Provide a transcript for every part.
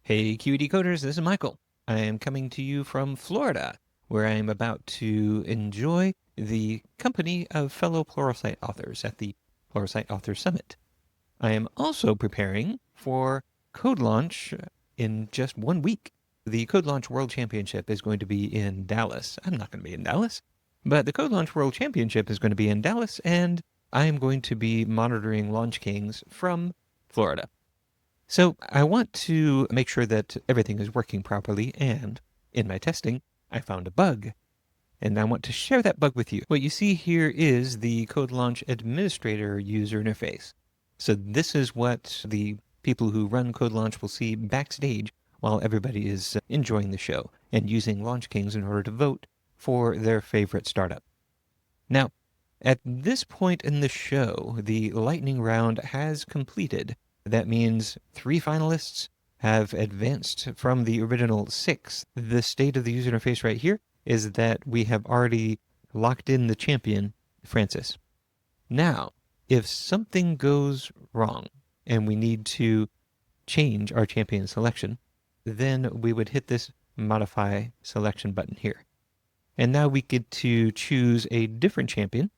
Hey, QED coders, this is Michael. I am coming to you from Florida, where I am about to enjoy the company of fellow Pluralsight authors at the Pluralsight Author Summit. I am also preparing for Code Launch in just 1 week. The Code Launch World Championship is going to be in Dallas. I'm not going to be in Dallas, but the Code Launch World Championship is going to be in Dallas, and I am going to be monitoring Launch Kings from Florida. So I want to make sure that everything is working properly, and in my testing, I found a bug, and I want to share that bug with you. What you see here is the Code Launch Administrator user interface. So this is what the people who run Code Launch will see backstage while everybody is enjoying the show and using Launch Kings in order to vote for their favorite startup. Now, at this point in the show, the lightning round has completed. That means 3 finalists have advanced from the original 6. The state of the user interface right here is that we have already locked in the champion, Francis. Now, if something goes wrong and we need to change our champion selection, then we would hit this modify selection button here. And now we get to choose a different champion,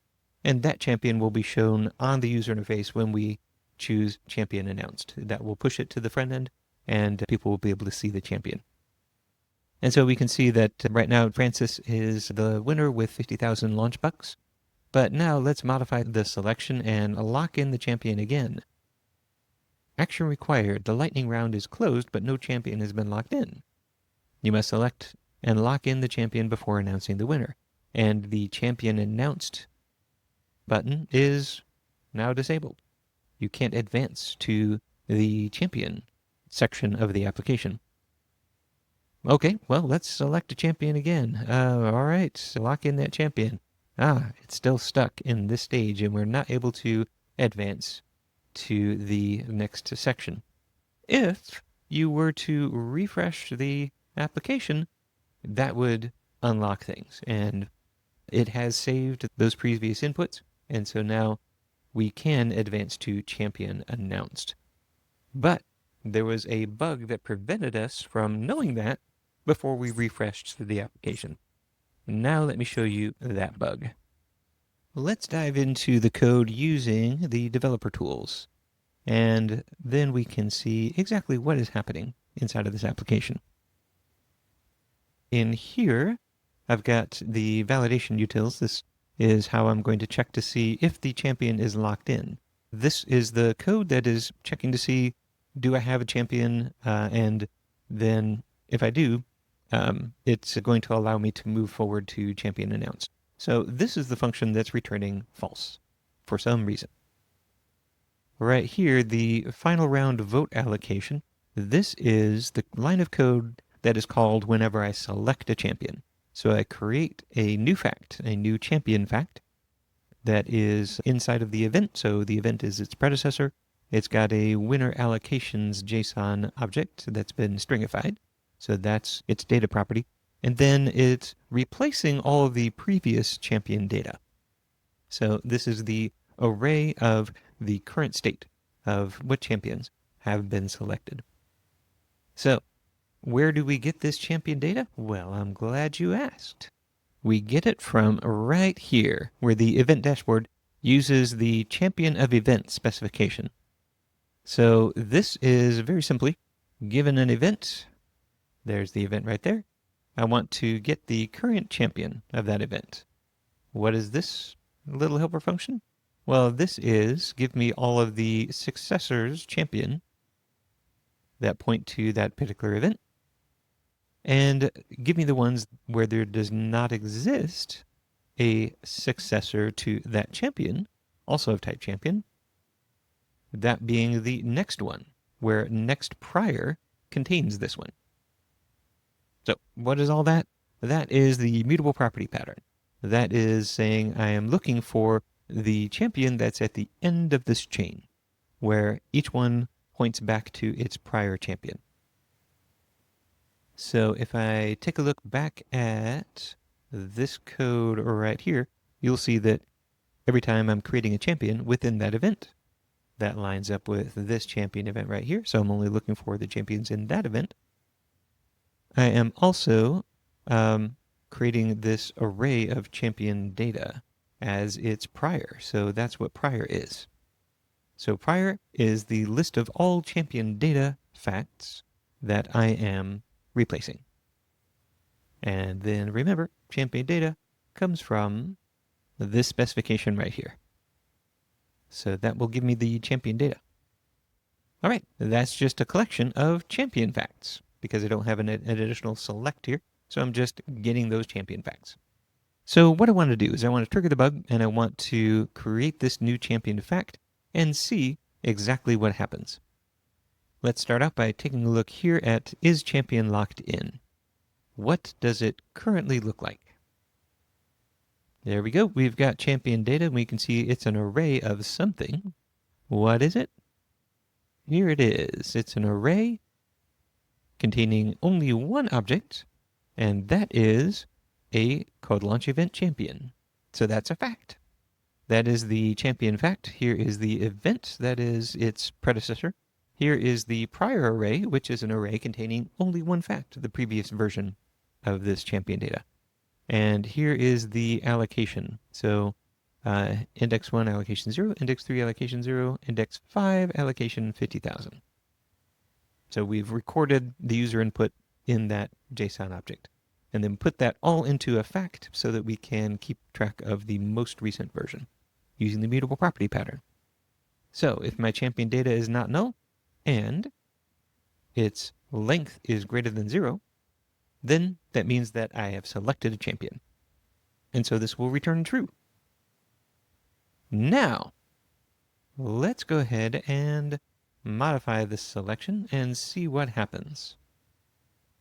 and that champion will be shown on the user interface when we choose champion announced. That will push it to the front end, and people will be able to see the champion. And so we can see that right now Francis is the winner with 50,000 launch bucks. But now let's modify the selection and lock in the champion again. Action required. The lightning round is closed, but no champion has been locked in. You must select and lock in the champion before announcing the winner. And the champion announced button is now disabled. You can't advance to the champion section of the application. Okay, well, let's select a champion again. All right, so lock in that champion. It's still stuck in this stage, and we're not able to advance to the next section. If you were to refresh the application, that would unlock things, and it has saved those previous inputs, and so now we can advance to champion announced. But there was a bug that prevented us from knowing that before we refreshed the application. Now let me show you that bug. Let's dive into the code using the developer tools, and then we can see exactly what is happening inside of this application. In here, I've got the validation utils. This is how I'm going to check to see if the champion is locked in. This is the code that is checking to see, do I have a champion? And then if I do, it's going to allow me to move forward to champion announced. So this is the function that's returning false for some reason. Right here, the final round vote allocation. This is the line of code that is called whenever I select a champion. So I create a new fact, a new champion fact that is inside of the event. So the event is its predecessor. It's got a winner allocations JSON object that's been stringified. So that's its data property. And then it's replacing all of the previous champion data. So this is the array of the current state of what champions have been selected. So where do we get this champion data? Well, I'm glad you asked. We get it from right here, where the event dashboard uses the champion of event specification. So this is very simply, given an event, there's the event right there. I want to get the current champion of that event. What is this little helper function? Well, this is give me all of the successors champion that point to that particular event, and give me the ones where there does not exist a successor to that champion, also of type champion, that being the next one, where next prior contains this one. So what is all that? That is the mutable property pattern. That is saying I am looking for the champion that's at the end of this chain, where each one points back to its prior champion. So if I take a look back at this code right here, you'll see that every time I'm creating a champion within that event, that lines up with this champion event right here. So I'm only looking for the champions in that event. I am also creating this array of champion data as its prior. So that's what prior is. So prior is the list of all champion data facts that I am replacing. And then remember, champion data comes from this specification right here. So that will give me the champion data. All right, that's just a collection of champion facts because I don't have an additional select here. So I'm just getting those champion facts. So what I want to do is I want to trigger the bug and I want to create this new champion fact and see exactly what happens. Let's start out by taking a look here at is champion locked in? What does it currently look like? There we go. We've got champion data. We can see it's an array of something. What is it? Here it is. It's an array containing only one object, and that is a code launch event champion. So that's a fact. That is the champion fact. Here is the event. That is its predecessor. Here is the prior array, which is an array containing only one fact, the previous version of this champion data. And here is the allocation. So index 1 allocation 0, index 3 allocation 0, index 5 allocation 50,000. So we've recorded the user input in that JSON object and then put that all into a fact so that we can keep track of the most recent version using the mutable property pattern. So if my champion data is not null and its length is greater than 0, then that means that I have selected a champion. And so this will return true. Now, let's go ahead and modify this selection and see what happens.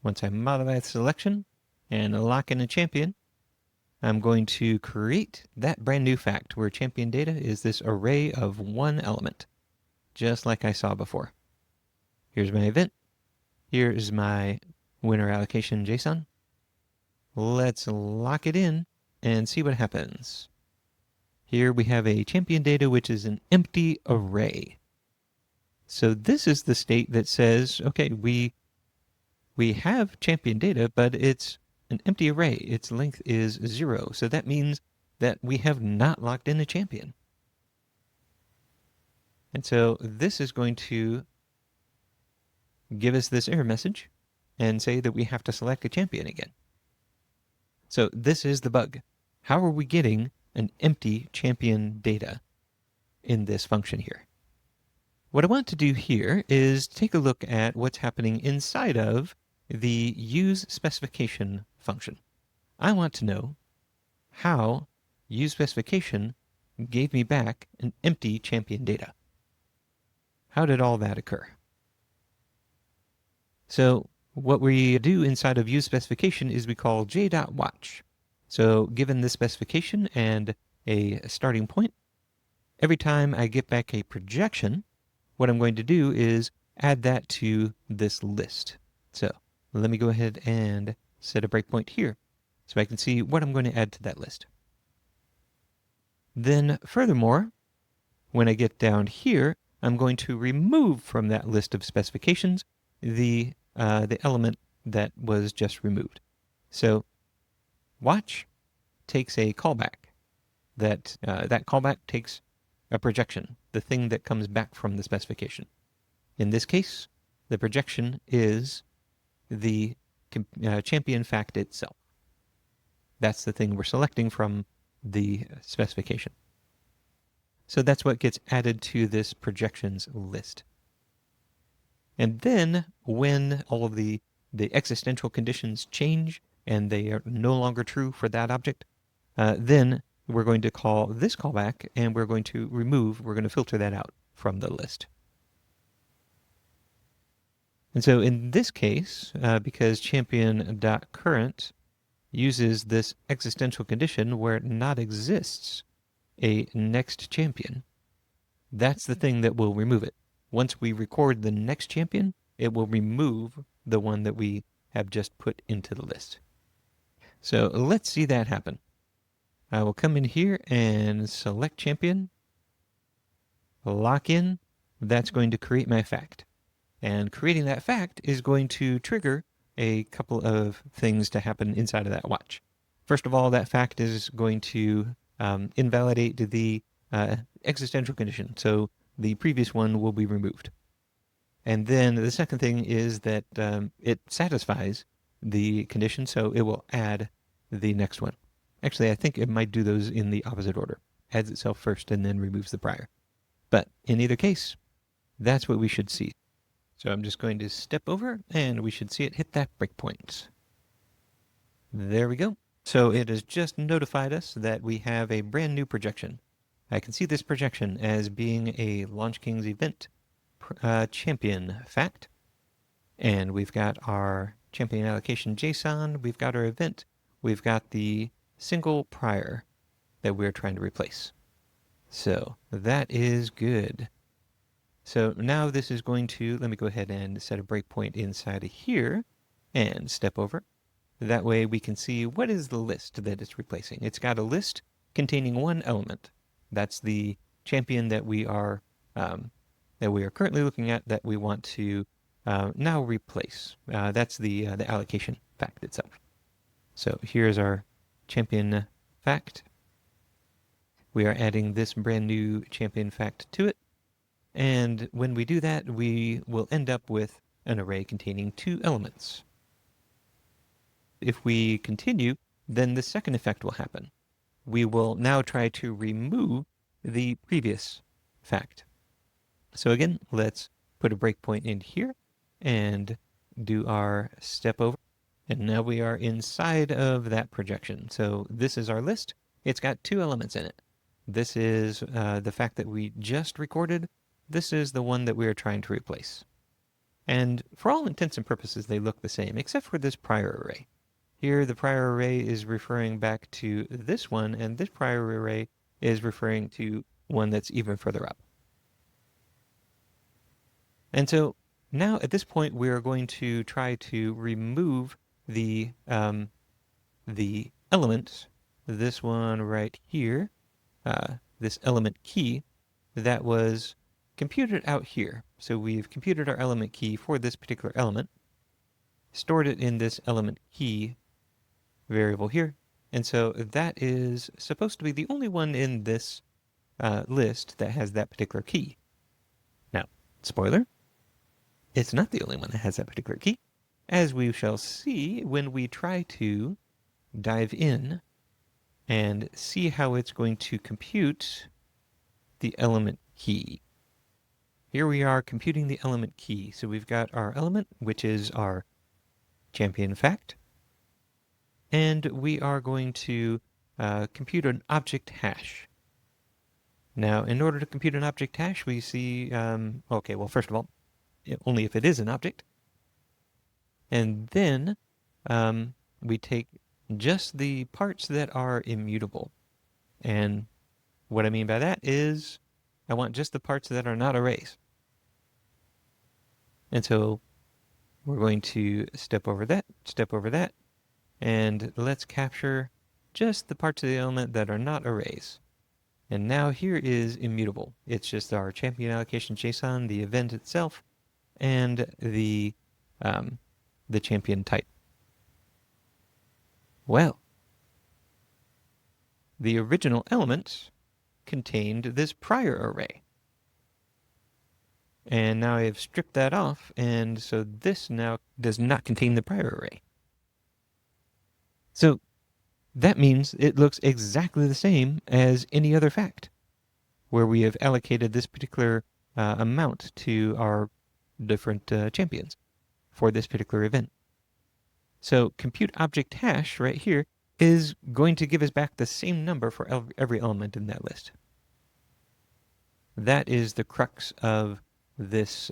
Once I modify the selection and lock in a champion, I'm going to create that brand new fact where champion data is this array of one element, just like I saw before. Here's my event. Here's my winner allocation JSON. Let's lock it in and see what happens. Here we have a champion data, which is an empty array. So this is the state that says, okay, we have champion data, but it's an empty array. Its length is 0. So that means that we have not locked in a champion. And so this is going to give us this error message and say that we have to select a champion again. So this is the bug. How are we getting an empty champion data in this function here? What I want to do here is take a look at what's happening inside of the use specification function. I want to know how use specification gave me back an empty champion data. How did all that occur? So what we do inside of use specification is we call j.watch. So given this specification and a starting point, every time I get back a projection, what I'm going to do is add that to this list. So let me go ahead and set a breakpoint here so I can see what I'm going to add to that list. Then furthermore, when I get down here, I'm going to remove from that list of specifications the element that was just removed. So watch takes a callback. That callback takes a projection, the thing that comes back from the specification. In this case, the projection is the champion fact itself. That's the thing we're selecting from the specification. So that's what gets added to this projections list. And then when all of the existential conditions change and they are no longer true for that object, then we're going to call this callback and we're going to filter that out from the list. And so in this case, because champion.current uses this existential condition where it not exists a next champion, that's the thing that will remove it. Once we record the next champion, it will remove the one that we have just put into the list. So let's see that happen. I will come in here and select champion, lock in. That's going to create my fact. And creating that fact is going to trigger a couple of things to happen inside of that watch. First of all, that fact is going to invalidate the existential condition. So the previous one will be removed. And then the second thing is that it satisfies the condition, so it will add the next one. Actually, I think it might do those in the opposite order. Adds itself first and then removes the prior. But in either case, that's what we should see. So I'm just going to step over, and we should see it hit that breakpoint. There we go. So it has just notified us that we have a brand new projection. I can see this projection as being a LaunchKings event champion fact. And we've got our champion allocation JSON. We've got our event. We've got the single prior that we're trying to replace. So that is good. So now this is going to, let me go ahead and set a breakpoint inside of here and step over. That way we can see what is the list that it's replacing. It's got a list containing one element. That's the champion that we are currently looking at that we want to now replace. That's the allocation fact itself. So here's our champion fact. We are adding this brand new champion fact to it. And when we do that, we will end up with an array containing two elements. If we continue, then the second effect will happen. We will now try to remove the previous fact. So again, let's put a breakpoint in here and do our step over. And now we are inside of that projection. So this is our list. It's got two elements in it. This is the fact that we just recorded. This is the one that we are trying to replace. And for all intents and purposes, they look the same, except for this prior array. Here, the prior array is referring back to this one, and this prior array is referring to one that's even further up. And so now at this point, we are going to try to remove the element, this one right here, this element key that was computed out here. So we've computed our element key for this particular element, stored it in this element key variable here. And so that is supposed to be the only one in this list that has that particular key. Now, spoiler, it's not the only one that has that particular key, as we shall see when we try to dive in and see how it's going to compute the element key. Here we are computing the element key. So we've got our element, which is our champion fact. And we are going to compute an object hash. Now, in order to compute an object hash, we see, okay, well, first of all, only if it is an object. And then we take just the parts that are immutable. And what I mean by that is I want just the parts that are not arrays. And so we're going to step over that, and let's capture just the parts of the element that are not arrays. And now here is immutable. It's just our champion allocation JSON, the event itself, and the champion type. Well, the original element contained this prior array. And now I have stripped that off, and so this now does not contain the prior array. So that means it looks exactly the same as any other fact, where we have allocated this particular amount to our different champions for this particular event. So compute object hash right here is going to give us back the same number for every element in that list. That is the crux of this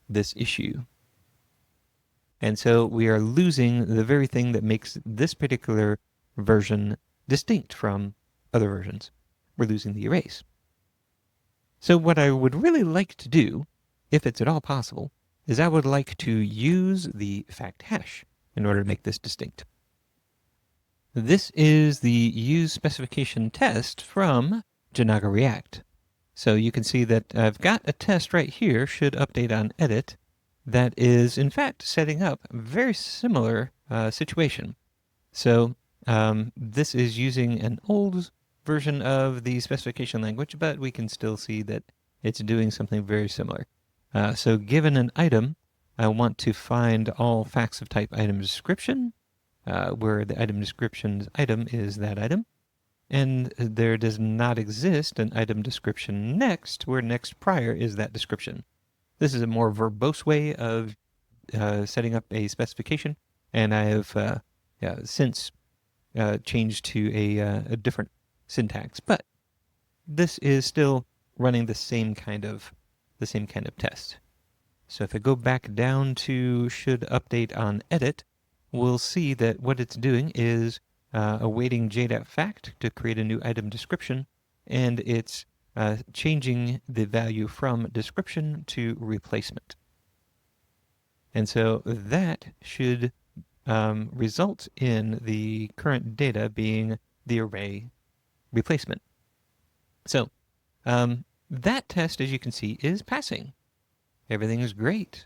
this issue. And so we are losing the very thing that makes this particular version distinct from other versions. We're losing the arrays. So what I would really like to do, if it's at all possible, is I would like to use the fact hash in order to make this distinct. This is the use specification test from Jinaga React. So you can see that I've got a test right here, should update on edit. that is, in fact, setting up a very similar situation. So this is using an old version of the specification language, but we can still see that it's doing something very similar. So given an item, I want to find all facts of type item description, where the item description's item is that item. And there does not exist an item description next, where next prior is that description. This is a more verbose way of setting up a specification, and I have since changed to a different syntax. But this is still running the same kind of test. So if I go back down to should update on edit, we'll see that what it's doing is awaiting JDAP to create a new item description, and it's changing the value from description to replacement. And so that should result in the current data being the array replacement. So that test, as you can see, is passing. Everything is great.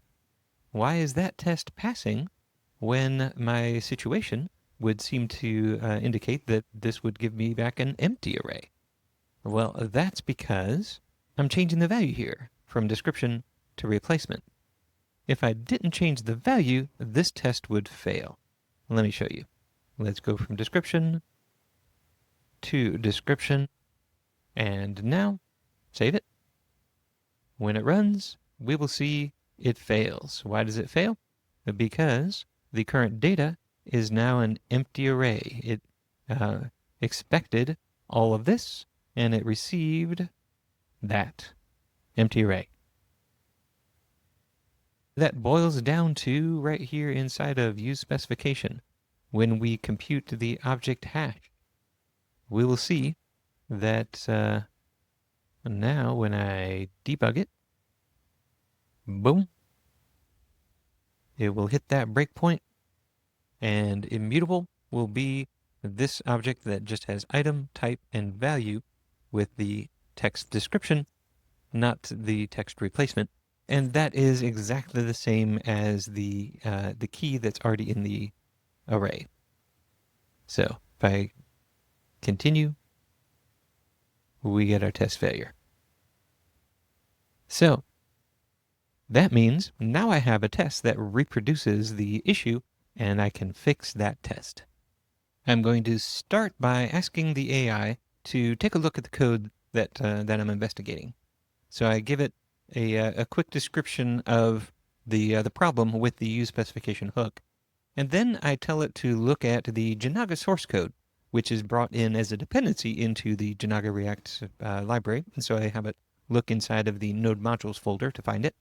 Why is that test passing when my situation would seem to indicate that this would give me back an empty array? Well, that's because I'm changing the value here from description to replacement. If I didn't change the value, this test would fail. Let me show you. Let's go from description to description, and now save it. When it runs, we will see it fails. Why does it fail? Because the current data is now an empty array. It expected all of this, and it received that empty array. That boils down to right here inside of use specification. When we compute the object hash, we will see that now when I debug it, boom, it will hit that breakpoint, and immutable will be this object that just has item, type, and value with the text description, not the text replacement. And that is exactly the same as the key that's already in the array. So if I continue, we get our test failure. So that means now I have a test that reproduces the issue, and I can fix that test. I'm going to start by asking the AI to take a look at the code that I'm investigating. So I give it a quick description of the problem with the use specification hook, and then I tell it to look at the Jinaga source code, which is brought in as a dependency into the Jinaga React library. And so I have it look inside of the node modules folder to find it.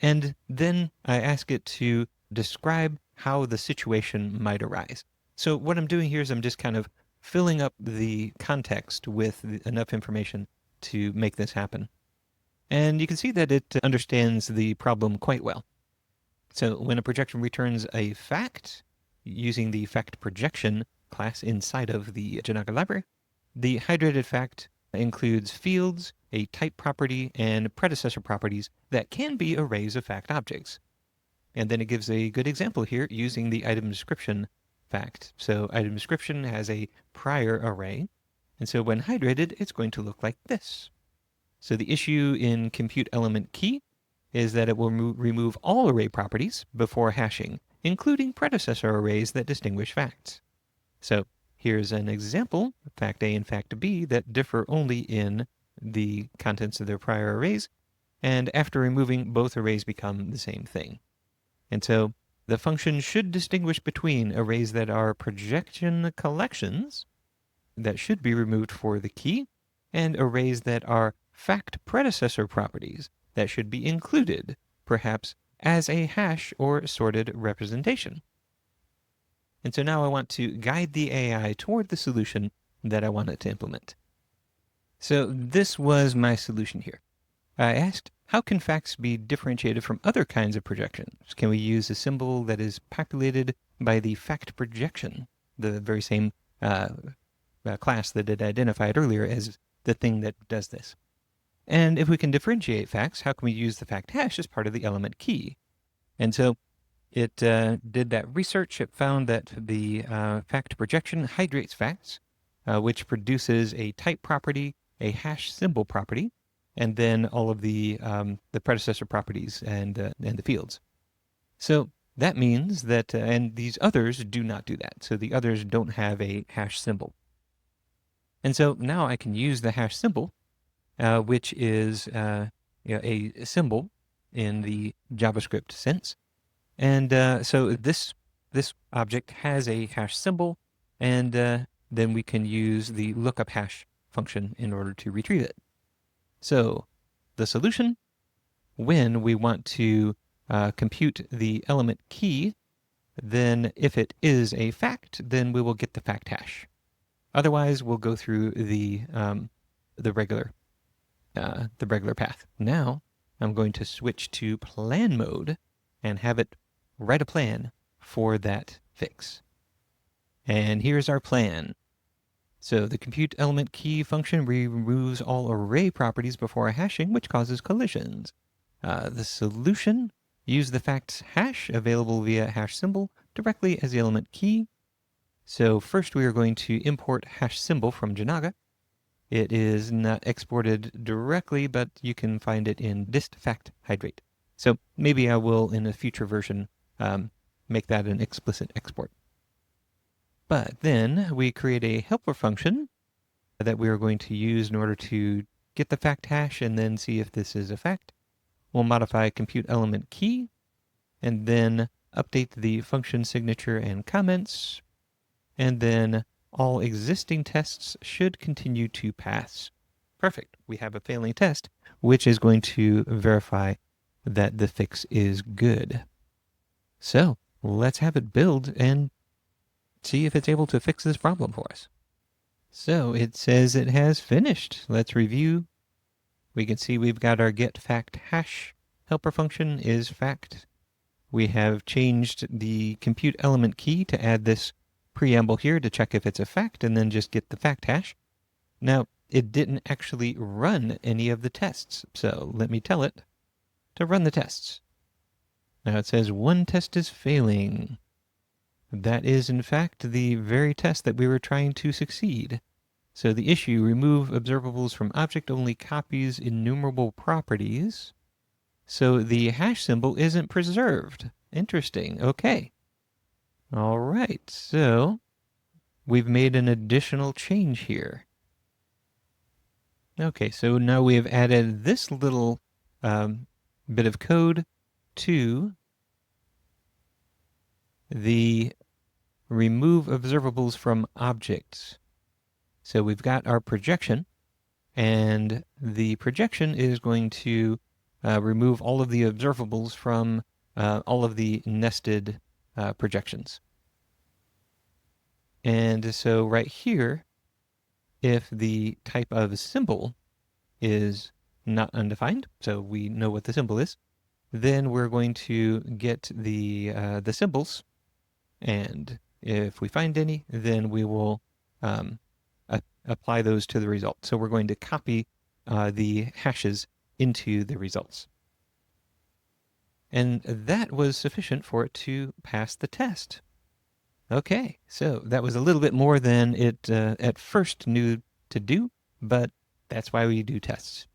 And then I ask it to describe how the situation might arise. So what I'm doing here is I'm just kind of filling up the context with enough information to make this happen. And you can see that it understands the problem quite well. So when a projection returns a fact, using the fact projection class inside of the Jinaga library, the hydrated fact includes fields, a type property, and predecessor properties that can be arrays of fact objects. And then it gives a good example here using the item description fact. So item description has a prior array, and so when hydrated, it's going to look like this. So the issue in compute element key is that it will remove all array properties before hashing, including predecessor arrays that distinguish facts. So here's an example, fact A and fact B, that differ only in the contents of their prior arrays, and after removing, both arrays become the same thing. And so the function should distinguish between arrays that are projection collections that should be removed for the key, and arrays that are fact predecessor properties that should be included, perhaps as a hash or sorted representation. And so now I want to guide the AI toward the solution that I want it to implement. So this was my solution here. I asked, how can facts be differentiated from other kinds of projections? Can we use a symbol that is populated by the fact projection, the very same class that it identified earlier as the thing that does this? And if we can differentiate facts, how can we use the fact hash as part of the element key? And so it did that research. It found that the fact projection hydrates facts, which produces a type property, a hash symbol property, and then all of the predecessor properties and the fields. So that means that, and these others do not do that. So the others don't have a hash symbol. And so now I can use the hash symbol, which is a symbol in the JavaScript sense. And so this object has a hash symbol, and then we can use the lookup hash function in order to retrieve it. So the solution, when we want to compute the element key, then if it is a fact, then we will get the fact hash. Otherwise, we'll go through the regular path. Now, I'm going to switch to plan mode and have it write a plan for that fix. And here's our plan. So the compute element key function removes all array properties before hashing, which causes collisions. The solution, use the facts hash available via hash symbol directly as the element key. So first we are going to import hash symbol from Jinaga. It is not exported directly, but you can find it in dist fact hydrate. So maybe I will, in a future version, make that an explicit export. But then we create a helper function that we are going to use in order to get the fact hash and then see if this is a fact. We'll modify compute element key and then update the function signature and comments. And then all existing tests should continue to pass. Perfect. We have a failing test, which is going to verify that the fix is good. So let's have it build and see if it's able to fix this problem for us. So it says it has finished. Let's review. We can see we've got our get fact hash helper function is fact. We have changed the compute element key to add this preamble here to check if it's a fact and then just get the fact hash. Now, it didn't actually run any of the tests, so let me tell it to run the tests. Now it says one test is failing. That is, in fact, the very test that we were trying to succeed. So the issue, remove observables from object-only copies enumerable properties. So the hash symbol isn't preserved. Interesting. Okay. All right. So we've made an additional change here. Okay, so now we have added this little bit of code to the remove observables from objects. So we've got our projection, and the projection is going to remove all of the observables from all of the nested projections. And so right here, if the type of symbol is not undefined, so we know what the symbol is, then we're going to get the symbols, and if we find any, then we will apply those to the result. So we're going to copy the hashes into the results. And that was sufficient for it to pass the test. Okay, so that was a little bit more than it at first knew to do, but that's why we do tests.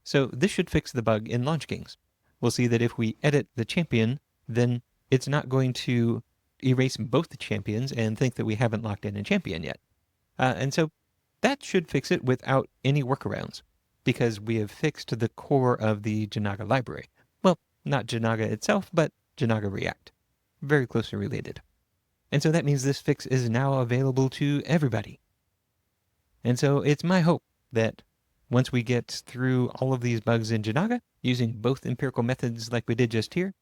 So this should fix the bug in Launch Kings. We'll see that if we edit the champion, then it's not going to erase both the champions and think that we haven't locked in a champion yet. And so that should fix it without any workarounds, because we have fixed the core of the Jinaga library. Well, not Jinaga itself, but Jinaga React. Very closely related. And so that means this fix is now available to everybody. And so it's my hope that once we get through all of these bugs in Jinaga, using both empirical methods like we did just here,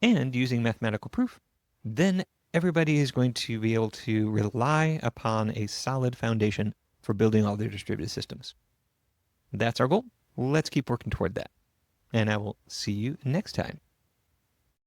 and using mathematical proof, then everybody is going to be able to rely upon a solid foundation for building all their distributed systems. That's our goal. Let's keep working toward that. And I will see you next time.